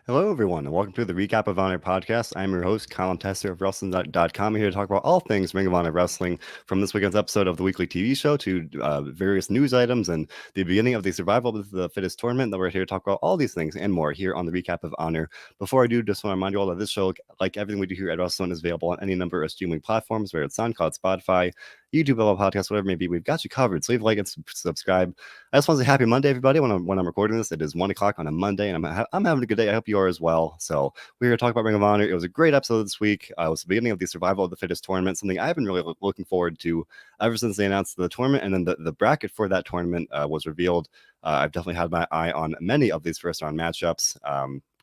Hello, everyone, and welcome to the Recap of Honor podcast. I'm your host, Colin Tessier of WrestleZone.com, here to talk about all things Ring of Honor Wrestling, from this weekend's episode of the weekly TV show to various news items and the beginning of the Survival of the Fittest tournament. That we're here to talk about all these things and more here on the Recap of Honor. Before I do, just want to remind you all that this show, like everything we do here at WrestleZone, is available on any number of streaming platforms, whether it's SoundCloud, Spotify, YouTube, Apple Podcasts, whatever it may be. We've got you covered. So leave a like and subscribe. I just want to say happy Monday, everybody. When I'm recording this, it is 1 o'clock on a Monday, and I'm having a good day. I hope you are as well. So we're here to talk about Ring of Honor. It was a great episode this week. It was the beginning of the Survival of the Fittest tournament, something I've been really looking forward to ever since they announced the tournament, and then the bracket for that tournament was revealed. I've definitely had my eye on many of these first round matchups.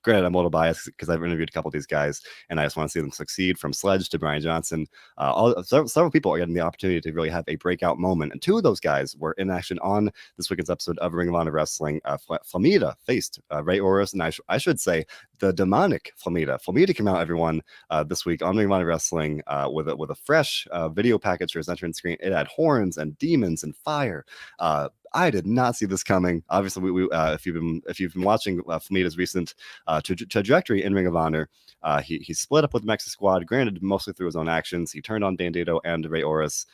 Granted, I'm a little biased because I've interviewed a couple of these guys, and I just want to see them succeed, from Sledge to Brian Johnson. Several people are getting the opportunity to really have a breakout moment, and two of those guys were in action on this weekend's episode of Ring of Honor Wrestling. Flamita faced Ray Oris, and I should say the demonic Flamita. Flamita came out, everyone, this week on Ring of Honor Wrestling with a fresh video package for his entrance screen. It had horns and demons and fire. I did not see this coming. Obviously, if you've been watching Flamita's recent trajectory in Ring of Honor, he split up with the Mexican Squad, granted mostly through his own actions. He turned on Bandito and Ray Oris,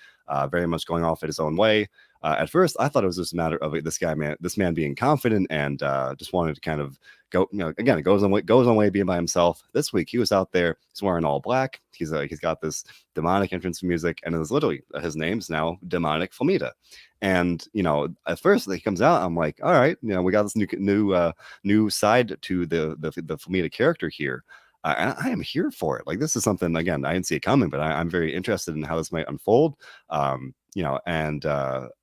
very much going off at his own way. At first, I thought it was just a matter of this man being confident and just wanted to kind of go. Again, it goes on way being by himself. This week, he was out there. He's wearing all black. He's got this demonic entrance music, and it's literally his name's now Demonic Flamita. And at first he comes out, I'm like, all right, we got this new side to the Flamita character here. And I am here for it. Like, this is something, again, I didn't see it coming, but I'm very interested in how this might unfold. And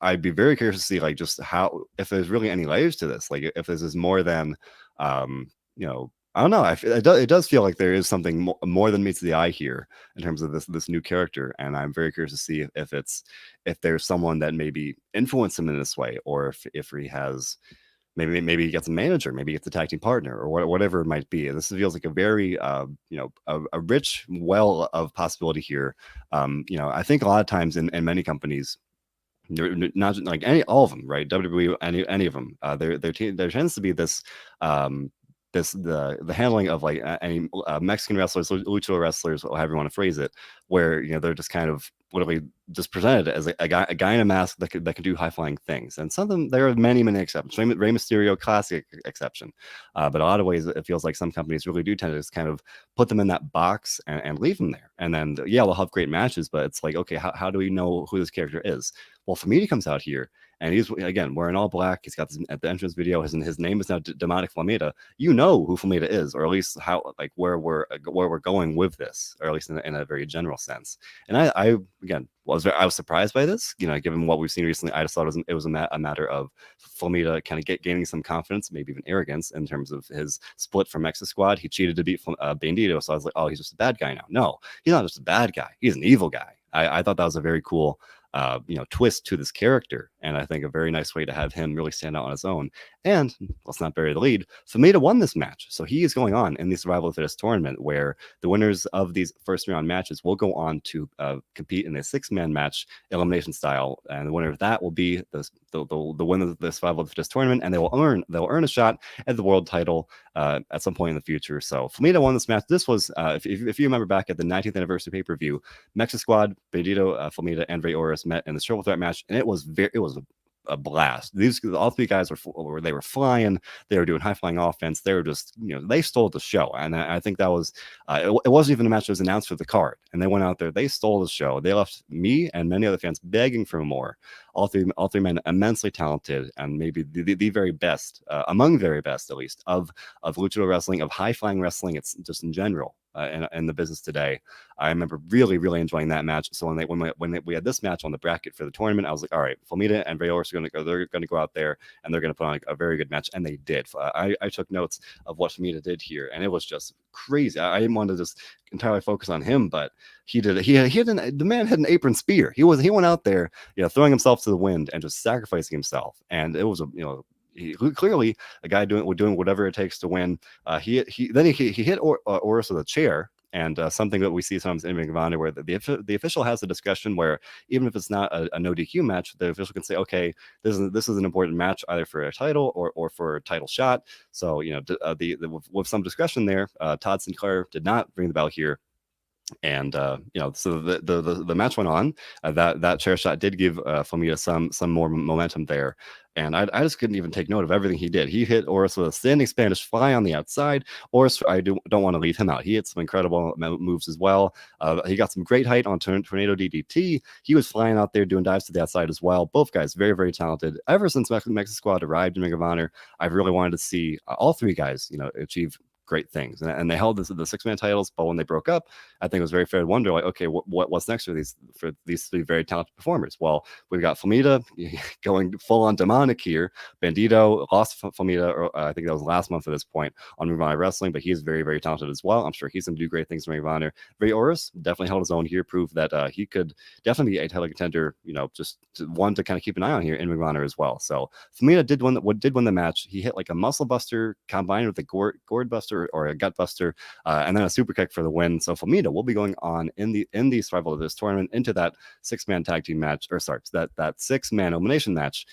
I'd be very curious to see, like, just how, if there's really any layers to this, like if this is more than, I don't know. It does feel like there is something more than meets the eye here in terms of this new character, and I'm very curious to see if there's someone that maybe influenced him in this way, or if he has maybe he gets a manager, maybe he gets a tag team partner, or whatever it might be. This feels like a very a rich well of possibility here. I think a lot of times in many companies, not like all of them, right? WWE, any of them, there tends to be this the handling of like any Mexican wrestlers, lucha wrestlers, however you want to phrase it, where they're just kind of literally just presented as a guy in a mask that can do high flying things. And there are many exceptions. Rey Mysterio, classic exception, but a lot of ways it feels like some companies really do tend to just kind of put them in that box and leave them there. And then they'll have great matches, but it's like, okay, how do we know who this character is? Well, for me, he comes out here and he's, again, wearing all black. He's got this, at the entrance video, his name is now Demonic Flamita. You know who Flamita is, or at least how, like, where we're going with this, or at least in a very general sense. And I again I was surprised by this, given what we've seen recently. I just thought it was a matter of Flamita kind of gaining some confidence, maybe even arrogance, in terms of his split from Mexican Squad. He cheated to beat Bandito, so I was like, oh, he's just a bad guy now. No, he's not just a bad guy. He's an evil guy. I thought that was a very cool twist to this character, and I think a very nice way to have him really stand out on his own. And let's not bury the lead, Flamita won this match, so he is going on in the Survival of the Fittest tournament, where the winners of these first round matches will go on to compete in a 6-man match, elimination style, and the winner of that will be the winner of the Survival of the Fittest tournament, and they'll earn a shot at the world title at some point in the future. So Flamita won this match. This was, if you remember back at the 19th anniversary pay-per-view, Mexican Squad, Bandito, Flamita, and Ray Oris met in the triple threat match, and it was a blast. All three guys were flying. They were doing high flying offense. They were just, they stole the show. And I think that was it wasn't even a match that was announced for the card, and they went out there, they stole the show. They left me and many other fans begging for more. All three men immensely talented, and maybe the very best, among the very best at least, of lucha wrestling, of high flying wrestling. It's just in general. In the business today. I remember really enjoying that match. So when we had this match on the bracket for the tournament, I was like, all right, Flamita and Ray Oris they're going to go out there and they're going to put on a very good match, and they did. I took notes of what Flamita did here, and it was just crazy. I didn't want to just entirely focus on him, but he did. The man had an apron spear. He went out there, throwing himself to the wind and just sacrificing himself, and it was he clearly a guy doing whatever it takes to win. He hit Oris with a chair, And something that we see sometimes in Ring of Honor, where the official has a discussion where even if it's not a no DQ match, the official can say, okay, this is an important match either for a title or for a title shot. So with some discretion there, Todd Sinclair did not ring the bell here. And so the match went on. That chair shot did give Flamita some more momentum there, and I just couldn't even take note of everything he did. He hit Oris with a standing Spanish fly on the outside. Oris, I don't want to leave him out. He hit some incredible moves as well. He got some great height on Tornado DDT. He was flying out there doing dives to the outside as well. Both guys very, very talented. Ever since Mexico Squad arrived in Ring of Honor, I've really wanted to see all three guys achieve great things, and they held the 6-man titles. But when they broke up, I think it was very fair to wonder, like, okay, what's next for these three very talented performers? Well, we've got Flamita going full on demonic here. Bandito lost Flamita, or I think that was last month at this point on Ring of Honor Wrestling, but he's very, very talented as well. I'm sure he's going to do great things in Ring of Honor. Ray Oris definitely held his own here, proved that he could definitely be a title contender. Just one to kind of keep an eye on here in Ring of Honor as well. So Flamita did win the match. He hit like a muscle buster combined with a gourd buster or a gut buster, and then a super kick for the win. So Flamita will be going on in the survival of this tournament into that 6-man tag team match, or sorry, that 6-man elimination match,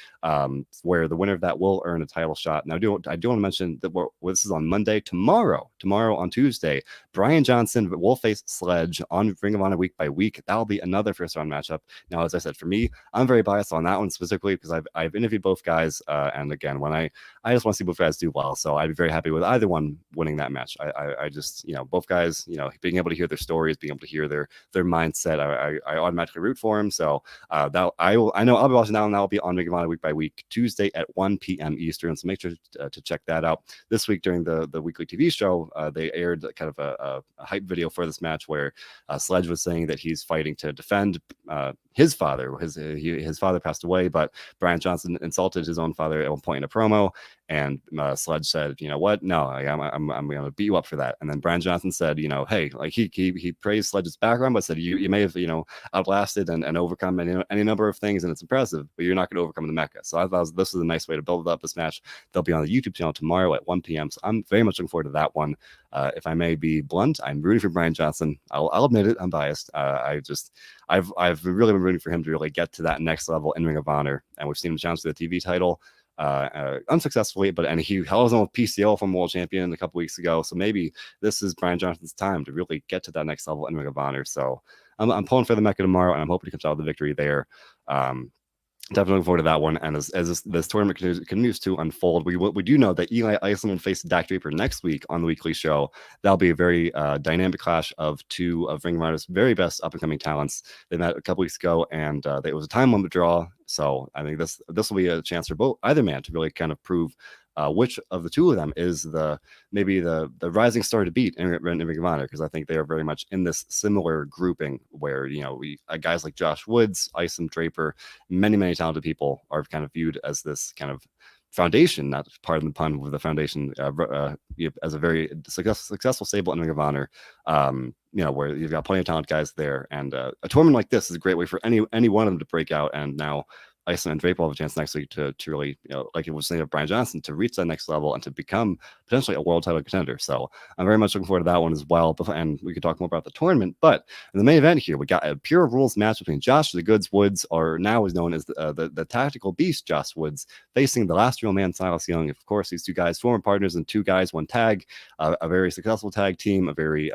where the winner of that will earn a title shot. Now, I do want to mention that this is on Monday. Tomorrow on Tuesday, Brian Johnson will face Sledge on Ring of Honor Week by Week. That'll be another first round matchup. Now, as I said, for me, I'm very biased on that one specifically because I've interviewed both guys, and again, when I just want to see both guys do well. So I'd be very happy with either one winning that match. I just, both guys, being able to hear their stories, being able to hear their mindset, I automatically root for him. So I know I'll be watching that one. That'll be on Ring of Honor Week by Week, Tuesday at 1 p.m. Eastern. So make sure to check that out. This week during the weekly TV show, they aired kind of a hype video for this match where Sledge was saying that he's fighting to defend his father. His father passed away, but Brian Johnson insulted his own father at one point in a promo, and Sledge said, "You know what? No, I'm going to beat you up for that." And then Brian Johnson said, "Hey, like he praised Sledge's background, but said you may have outlasted and overcome any number of things, and it's impressive, but you're not going to overcome the Mecca." So I thought this was a nice way to build up this match. They'll be on the YouTube channel tomorrow at 1 p.m. So I'm very much looking forward to that one. If I may be blunt, I'm rooting for Brian Johnson. I'll admit it. I'm biased. I've really been rooting for him to really get to that next level in Ring of Honor, and we've seen him challenge for the TV title unsuccessfully, and he held his own with PCO from World Champion a couple weeks ago. So maybe this is Brian Johnson's time to really get to that next level in Ring of Honor. So I'm pulling for the Mecca tomorrow, and I'm hoping he comes out with the victory there. Definitely looking forward to that one. And as this tournament continues to unfold, we do know that Eli Iceland will face Dak Draper next week on the weekly show. That'll be a very dynamic clash of two of Ring of Honor's very best up-and-coming talents. They met a couple weeks ago, and it was a time limit draw. So I think this will be a chance for either man to really kind of prove which of the two of them is maybe the rising star to beat in Ring of Honor, because I think they are very much in this similar grouping where we guys like Josh Woods, Isom Draper, many talented people are kind of viewed as this kind of foundation, not pardon the pun, with the foundation as a very successful stable in Ring of Honor. Where you've got plenty of talent guys there, and a tournament like this is a great way for any one of them to break out. And now Iceland and Draper will have a chance next week to really, like it was saying of Brian Johnson, to reach that next level and to become potentially a world title contender. So I'm very much looking forward to that one as well. And we could talk more about the tournament. But in the main event here, we got a pure rules match between Josh the Goods Woods, or now is known as the tactical beast Josh Woods, facing the last real man Silas Young. Of course, these two guys, former partners in Two Guys One Tag, a very successful tag team, a very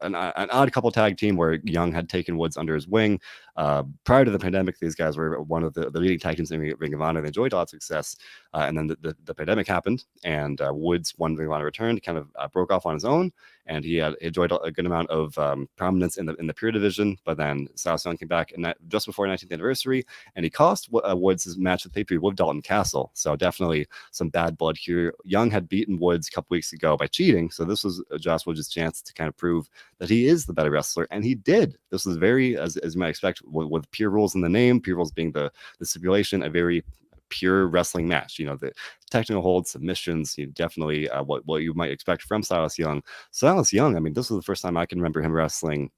an odd couple tag team where Young had taken Woods under his wing. Prior to the pandemic, these guys were one of the leading tag teams in Ring of Honor. They enjoyed a lot of success, and then the pandemic happened, and Woods, when Ring of Honor returned, kind of broke off on his own, and he had enjoyed a good amount of prominence in the pure division. But then Silas Young came back just before 19th anniversary, and he cost Woods his match with pay-per-view with Dalton Castle. So definitely some bad blood here. Young had beaten Woods a couple weeks ago by cheating, so this was Josh Woods' chance to kind of prove that he is the better wrestler, and he did. This was very, as you might expect, with pure rules in the name, pure rules being the stipulation, a very pure wrestling match. The technical holds, submissions, definitely what you might expect from Silas Young. Silas Young, I mean, this was the first time I can remember him wrestling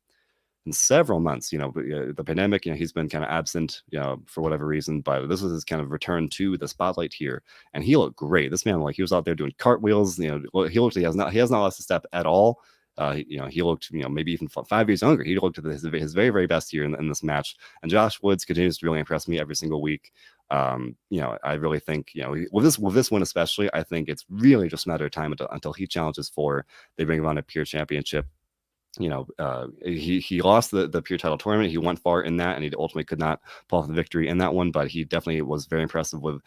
in several months. The pandemic, he's been kind of absent, for whatever reason, but this was his kind of return to the spotlight here, and he looked great. This man, he was out there doing cartwheels. He looked, he has not lost a step at all. He looked, maybe even 5 years younger. He looked at his very, very best year in this match. And Josh Woods continues to really impress me every single week. I really think, with this one especially, I think it's really just a matter of time until he challenges for the Ring of Honor Pure Championship. He lost the pure title tournament. He went far in that, and he ultimately could not pull off the victory in that one. But he definitely was very impressive with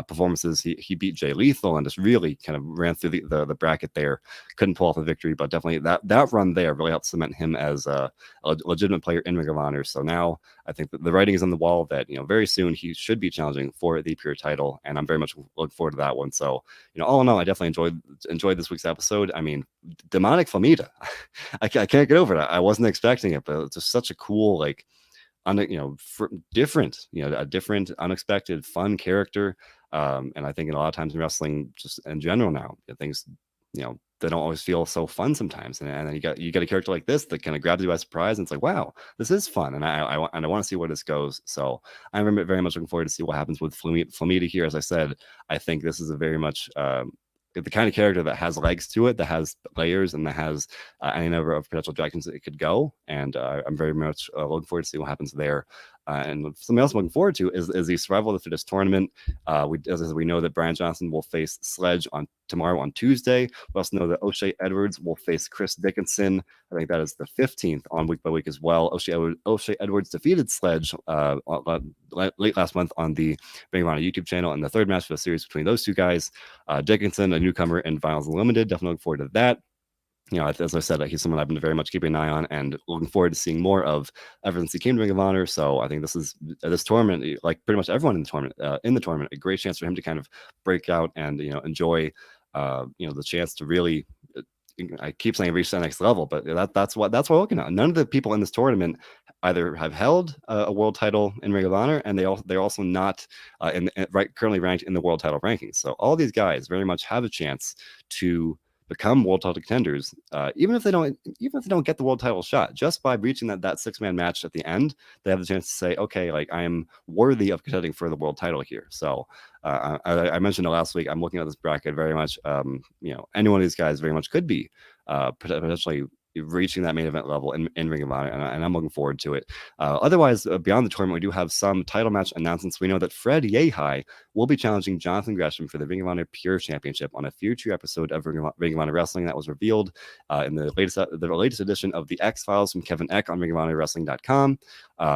performances. He beat Jay Lethal and just really kind of ran through the bracket there. Couldn't pull off the victory, but definitely that run there really helped cement him as a legitimate player in Ring of Honor. So now I think that the writing is on the wall that very soon he should be challenging for the pure title, and I'm very much looking forward to that one. So all in all, I definitely enjoyed this week's episode. I mean, Demonic Flamita. I can't get over it. I wasn't expecting it, but it's just such a cool, different, a different, unexpected, fun character. And I think a lot of times in wrestling, just in general now, things, they don't always feel so fun sometimes. And then you get a character like this that kind of grabs you by surprise, and it's like, wow, this is fun, and I want to see where this goes. So I'm very much looking forward to see what happens with Flamita here. As I said, I think this is a very much the kind of character that has legs to it, that has layers, and that has any number of potential directions that it could go. And I'm very much looking forward to see what happens there. And something else I'm looking forward to is the Survival of the Fittest tournament. We know that Brian Johnson will face Sledge tomorrow on Tuesday. We also know that O'Shea Edwards will face Chris Dickinson. I think that is the 15th on Week by Week as well. O'Shea Edwards defeated Sledge late last month on the Ring of Honor YouTube channel, and the third match for the series between those two guys. Dickinson, a newcomer in Vinyls Unlimited, definitely looking forward to that. As I said, he's someone I've been very much keeping an eye on and looking forward to seeing more of ever since he came to Ring of Honor. So I think this tournament, like pretty much everyone in the tournament, a great chance for him to kind of break out and enjoy the chance to really. I keep saying reach the next level, but that's what we're looking at. None of the people in this tournament either have held a world title in Ring of Honor, and they're also not currently ranked in the world title rankings. So all these guys very much have a chance to become world title contenders, even if they don't get the world title shot. Just by reaching that 6-man match at the end, they have the chance to say, okay, like I am worthy of contending for the world title here. So I mentioned it last week. I'm looking at this bracket very much. Any one of these guys very much could be potentially reaching that main event level in Ring of Honor, and I'm looking forward to it. Otherwise, beyond the tournament, we do have some title match announcements. We know that Fred Yehai will be challenging Jonathan Gresham for the Ring of Honor Pure Championship on a future episode of Ring of Honor Wrestling that was revealed in the latest edition of the X-Files from Kevin Eck on ringofhonorwrestling.com.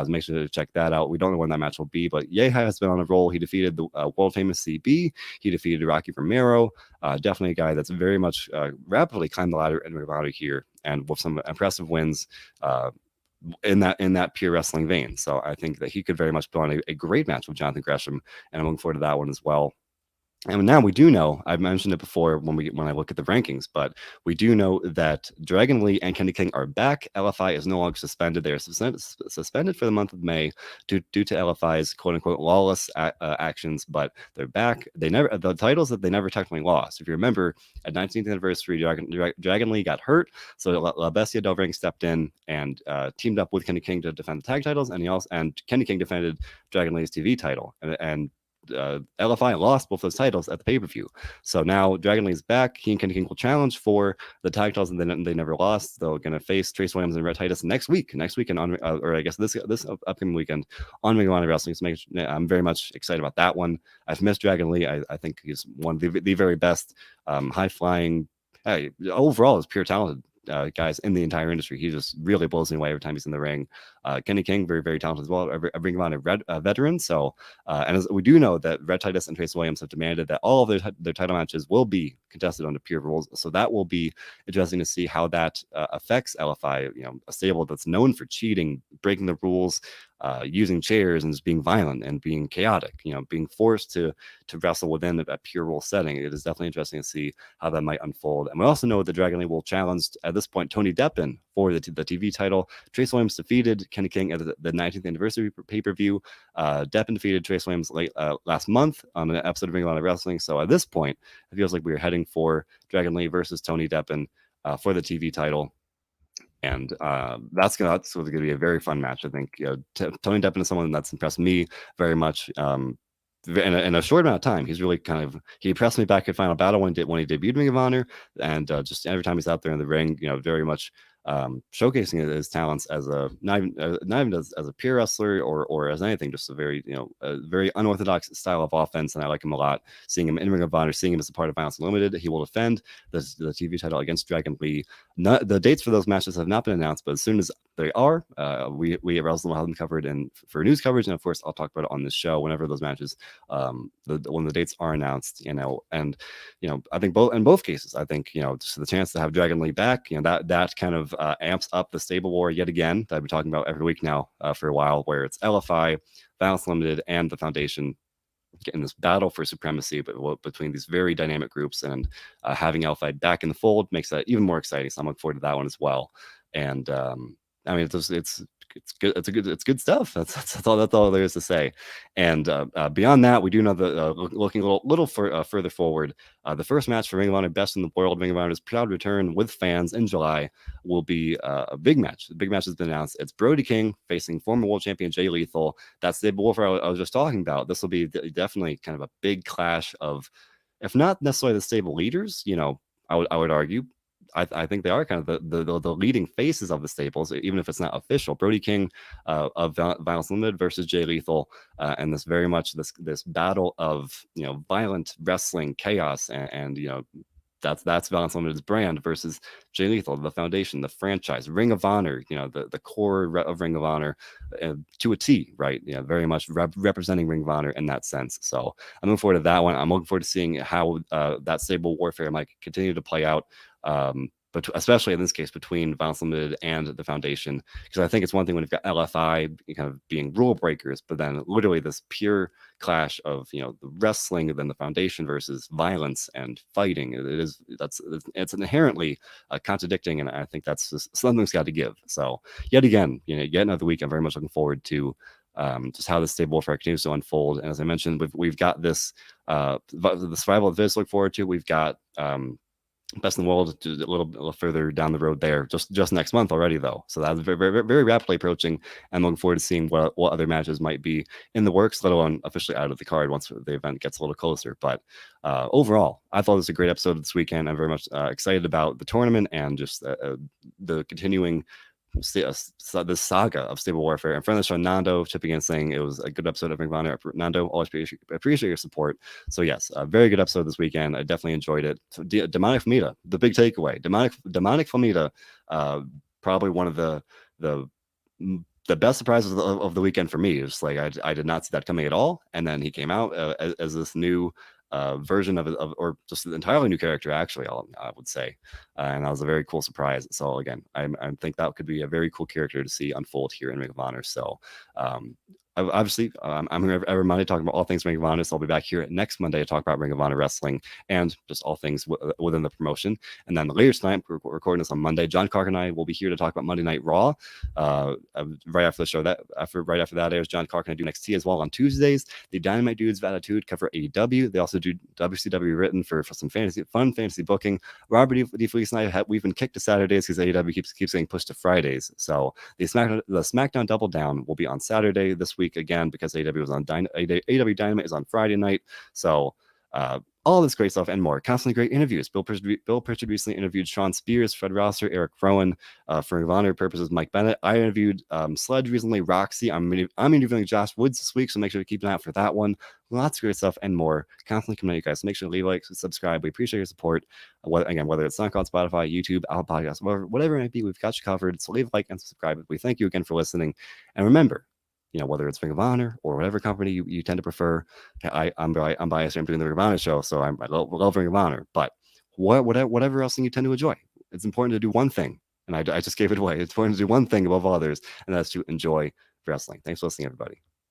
Make sure to check that out. We don't know when that match will be, but Yehai has been on a roll. He defeated the world famous CB. He defeated Rocky Romero. Definitely a guy that's very much rapidly climbed the ladder in Ring of Honor here, and with some impressive wins in that pure wrestling vein. So I think that he could very much put on a great match with Jonathan Gresham, and I'm looking forward to that one as well. And now we do know, I've mentioned it before when I look at the rankings, but we do know that Dragon Lee and Kenny King are back. LFI is no longer suspended. They are suspended for the month of May due to LFI's quote unquote lawless actions, but they're back. The titles that they never technically lost. If you remember, at 19th anniversary, Dragon Lee got hurt, so La Bestia Del Ring stepped in and teamed up with Kenny King to defend the tag titles, and Kenny King defended Dragon Lee's TV title, and LFI lost both those titles at the pay-per-view. So now Dragon Lee's back. He and Kenny King will challenge for the tag titles, and they never lost. They're going to face Trace Williams and Rhett Titus next weekend or I guess this upcoming weekend on Ring of Honor Wrestling. So I'm very much excited about that one. I've missed Dragon Lee. I think he's one of the very best high-flying, overall is pure talented guys in the entire industry. He just really blows me away every time he's in the ring. Kenny King, very, very talented as well, a Ring of Honor veteran. So, and as we do know that Rhett Titus and Trace Williams have demanded that all of their title matches will be contested under pure rules. So that will be interesting to see how that affects LFI, a stable that's known for cheating, breaking the rules, using chairs, and just being violent and being chaotic, being forced to wrestle within a pure rule setting. It is definitely interesting to see how that might unfold. And we also know that Dragon Lee will challenge at this point Tony Deppen for the TV title. Trace Williams defeated Kenny King at the 19th anniversary pay-per-view. Deppen defeated Trace Williams last month on an episode of Ring of Honor Wrestling. So at this point, it feels like we are heading for Dragon Lee versus Tony Deppen for the TV title. And that's going to be a very fun match. I think Tony Deppen is someone that's impressed me very much in a short amount of time. He's really he impressed me back at Final Battle when he debuted Ring of Honor, and just every time he's out there in the ring, very much showcasing his talents as a not even as a pure wrestler or as anything, just a very unorthodox style of offense, and I like him a lot. Seeing him in Ring of Honor, seeing him as a part of Violence Unlimited, he will defend the TV title against Dragon Lee. The dates for those matches have not been announced, but as soon as they are, we at WrestleZone will have them covered for news coverage, and of course I'll talk about it on this show whenever those matches, when the dates are announced. And I think both cases, I think just the chance to have Dragon Lee back, that kind of amps up the stable war yet again that I've been talking about every week now for a while, where it's LFI, Violence Limited, and the Foundation in this battle for supremacy, but between these very dynamic groups, and having LFI back in the fold makes that even more exciting. So I'm looking forward to that one as well. And I mean, it's good. It's good stuff. That's all there is to say. And beyond that, we do know that looking a little further forward, the first match for Ring of Honor Best in the World, Ring of Honor's proud return with fans in July, will be a big match. The big match has been announced. It's Brody King facing former world champion Jay Lethal. That's the warfare I was just talking about. This will be definitely kind of a big clash of, if not necessarily the stable leaders, I would argue. I think they are kind of the leading faces of the stables, even if it's not official. Brody King of Violence Limited versus Jay Lethal, and this very much this battle of violent wrestling chaos, and that's Violence Limited's brand versus Jay Lethal, the Foundation, the franchise, Ring of Honor, the core of Ring of Honor to a T, right? Very much representing Ring of Honor in that sense. So I'm looking forward to that one. I'm looking forward to seeing how that stable warfare might continue to play out. But especially in this case between Violence Limited and the Foundation, because I think it's one thing when you've got LFI kind of being rule breakers, but then literally this pure clash of the wrestling and then the Foundation versus violence and fighting. It's inherently contradicting, and I think that's just something's got to give. So yet again, yet another week, I'm very much looking forward to just how this stable warfare continues to unfold. And as I mentioned, we've got this the survival of this to look forward to. We've got Best in the World a little further down the road there, just next month already, though. So that's very, very, very rapidly approaching. I'm looking forward to seeing what other matches might be in the works, let alone officially out of the card once the event gets a little closer. But overall, I thought it was a great episode this weekend. I'm very much excited about the tournament and just the continuing this saga of stable warfare. And friend of the show, Nando, chipping in saying it was a good episode of Ring of Honor. Nando, always appreciate your support. So yes, a very good episode this weekend. I definitely enjoyed it. So Demonic Flamita, the big takeaway. Demonic Flamita, probably one of the best surprises of the weekend for me. It's like I did not see that coming at all, and then he came out as this new version of or just an entirely new character, actually, I would say, and that was a very cool surprise. So again, I think that could be a very cool character to see unfold here in Ring of Honor. So obviously, I'm here every Monday talking about all things Ring of Honor, so I'll be back here next Monday to talk about Ring of Honor Wrestling and just all things within the promotion. And then later tonight, we're recording this on Monday, John Clark and I will be here to talk about Monday Night Raw. Right after the show, right after that airs, John Clark and I do NXT as well on Tuesdays. The Dynamite Dudes of Attitude cover AEW. They also do WCW written for some fun fantasy booking. Robert DeFelice and I, we've been kicked to Saturdays because AEW keeps getting pushed to Fridays. So the SmackDown Double Down will be on Saturday this week again, because AEW was on AEW Dynamite is on Friday night. So all this great stuff and more. Constantly great interviews. Bill Pritchard recently interviewed Sean Spears, Fred Rosser, Eric Rowan. For Ring of Honor purposes, Mike Bennett. I interviewed Sledge recently, Roxy. I'm interviewing Josh Woods this week, so make sure to keep an eye out for that one. Lots of great stuff and more. Constantly coming at you guys. So make sure to leave a like, subscribe. We appreciate your support. Whether it's SoundCloud, Spotify, YouTube, Apple Podcasts, whatever it might be, we've got you covered. So leave a like and subscribe. We thank you again for listening. And remember, whether it's Ring of Honor or whatever company you tend to prefer, I'm biased. I'm doing the Ring of Honor show, so I love Ring of Honor. But whatever else you tend to enjoy, it's important to do one thing, and I just gave it away. It's important to do one thing above others, and that's to enjoy wrestling. Thanks for listening, everybody.